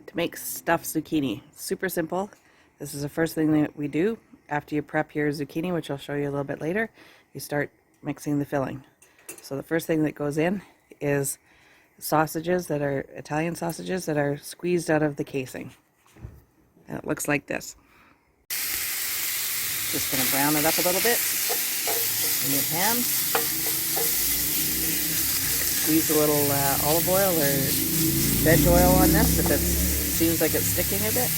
To make stuffed zucchini. Super simple. This is the first thing that we do after you prep your zucchini, which I'll show you a little bit later. You start mixing the filling. So the first thing that goes in is sausages that are Italian sausages that are squeezed out of the casing. And it looks like this. Just going to brown it up a little bit in your pan. Squeeze a little olive oil or veg oil on this if it seems like it's sticking a bit.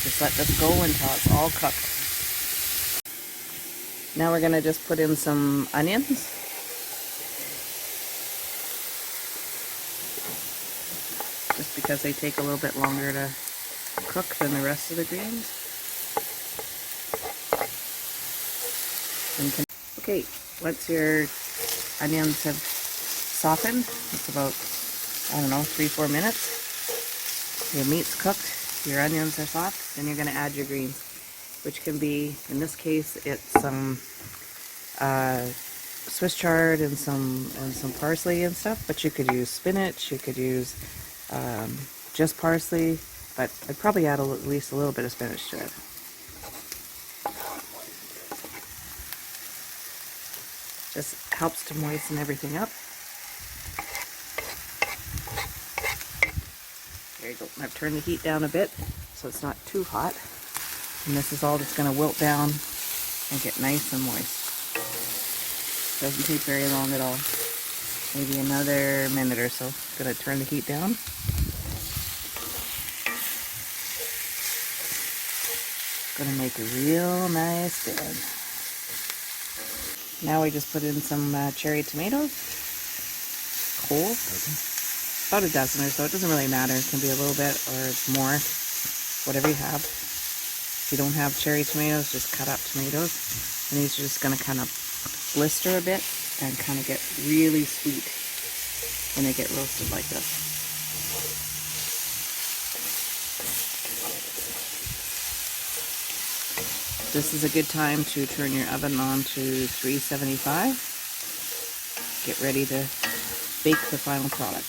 Just let this go until it's all cooked. Now we're going to just put in some onions. Just because they take a little bit longer to cook than the rest of the greens. Okay, once your onions have softened, it's about, I don't know, 3-4 minutes. Your meat's cooked. Your onions are soft, then you're going to add your greens, which can be, in this case, it's some Swiss chard and some parsley and stuff. But you could use spinach, you could use just parsley, but I'd probably add at least a little bit of spinach to it. Just helps to moisten everything up. There you go. I've turned the heat down a bit so it's not too hot. And this is all just going to wilt down and get nice and moist. Doesn't take very long at all. Maybe another minute or so. Going to turn the heat down. Going to make a real nice bed. Now we just put in some cherry tomatoes. Whole. About a dozen or so. It doesn't really matter. It can be a little bit or more. Whatever you have. If you don't have cherry tomatoes, just cut up tomatoes. And these are just going to kind of blister a bit and kind of get really sweet when they get roasted like this. This is a good time to turn your oven on to 375. Get ready to bake the final product.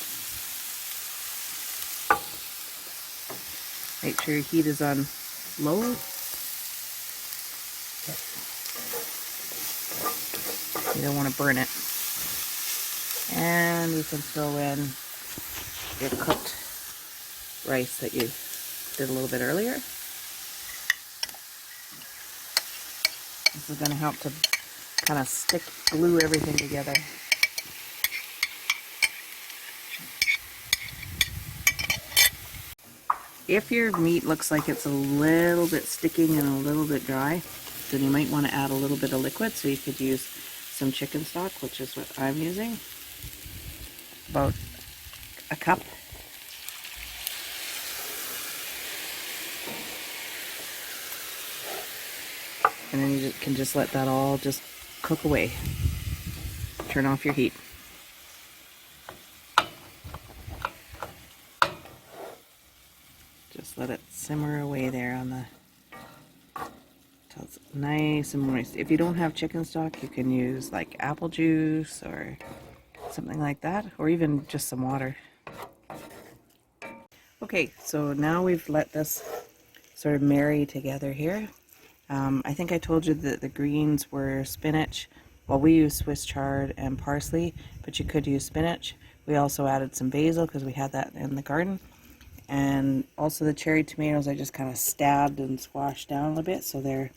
Make sure your heat is on low. You don't want to burn it. And you can throw in your cooked rice that you did a little bit earlier. This is going to help to kind of glue everything together. If your meat looks like it's a little bit sticking and a little bit dry, then you might want to add a little bit of liquid. So you could use some chicken stock, which is what I'm using. About a cup. And then you can just let that all just cook away. Turn off your heat. Just let it simmer away there on the, till it's nice and moist. If you don't have chicken stock, you can use like apple juice or something like that, or even just some water. Okay, so now we've let this sort of marry together here. I think I told you that the greens were spinach. Well, we use Swiss chard and parsley, but you could use spinach. We also added some basil because we had that in the garden. And also the cherry tomatoes I just kind of stabbed and squashed down a little bit so they're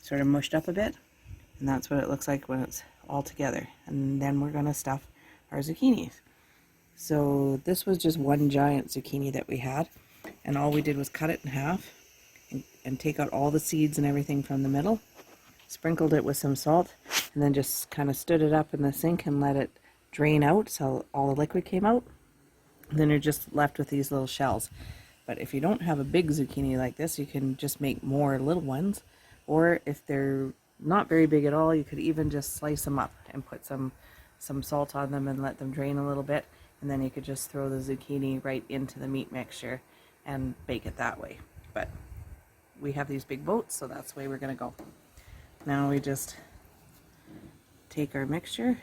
sort of mushed up a bit. And that's what it looks like when it's all together. And then we're going to stuff our zucchinis. So this was just one giant zucchini that we had. And all we did was cut it in half and take out all the seeds and everything from the middle. Sprinkled it with some salt and then just kind of stood it up in the sink and let it drain out so all the liquid came out. And then you're just left with these little shells. But if you don't have a big zucchini like this, you can just make more little ones. Or if they're not very big at all, you could even just slice them up and put some salt on them and let them drain a little bit. And then you could just throw the zucchini right into the meat mixture and bake it that way. but we have these big boats, so that's the way we're going to go. Now we just take our mixture, and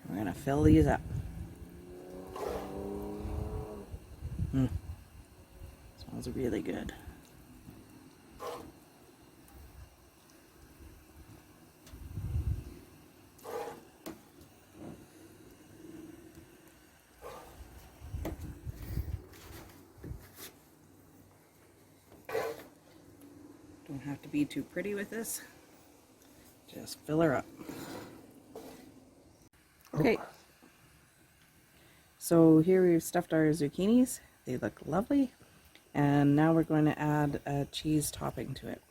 we're going to fill these up. Smells really good. Don't have to be too pretty with this. Just fill her up. Okay. So here we've stuffed our zucchinis. They look lovely. And now we're going to add a cheese topping to it.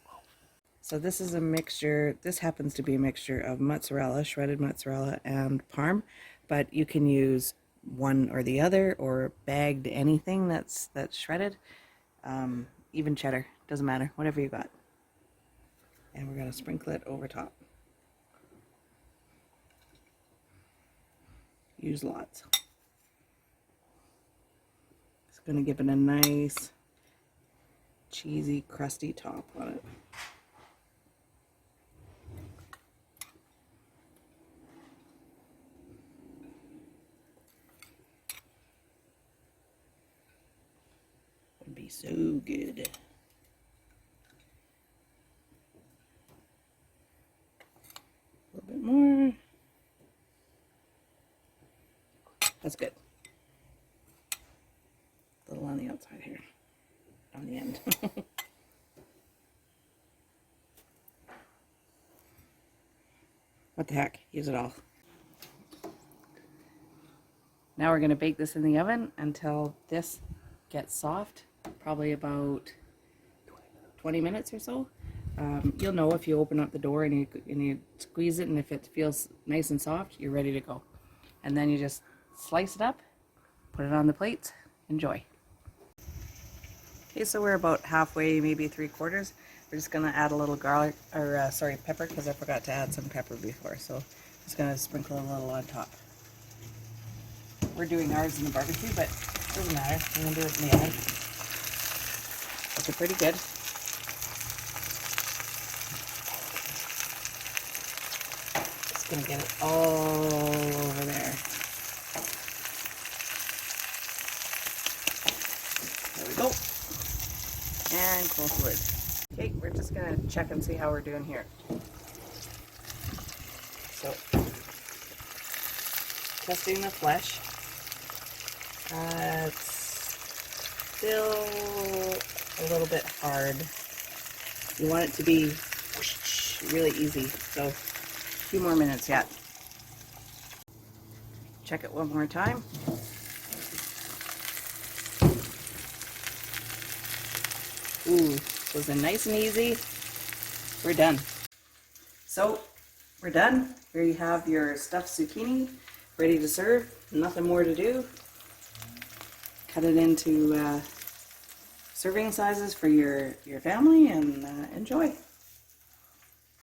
So this is a mixture, this happens to be a mixture of mozzarella, shredded mozzarella, and parm, but you can use one or the other, or bagged anything that's shredded. Even cheddar, doesn't matter, whatever you got. And we're going to sprinkle it over top. Use lots. It's going to give it a nice cheesy, crusty top on it. Would be so good. A little bit more. That's good. A little on the outside here, on the end. What the heck, use it all. Now we're going to bake this in the oven until this gets soft, probably about 20 minutes or so. You'll know if you open up the door and you squeeze it, and if it feels nice and soft, you're ready to go. And then you just slice it up, put it on the plates, enjoy. Okay, so we're about halfway, maybe 3/4. We're just gonna add a little garlic, or pepper, because I forgot to add some pepper before. So just gonna sprinkle a little on top. We're doing ours in the barbecue, but it doesn't matter. I'm gonna do it in the oven. Looking pretty good. Just gonna get it all over there. There we go. And close the lid. Okay, we're just gonna check and see how we're doing here. So, testing the flesh. It's still a little bit hard. You want it to be really easy, so a few more minutes yet. Check it one more time. Ooh, those are nice and easy. We're done. So, we're done. Here you have your stuffed zucchini, ready to serve. Nothing more to do. Cut it into serving sizes for your family and enjoy.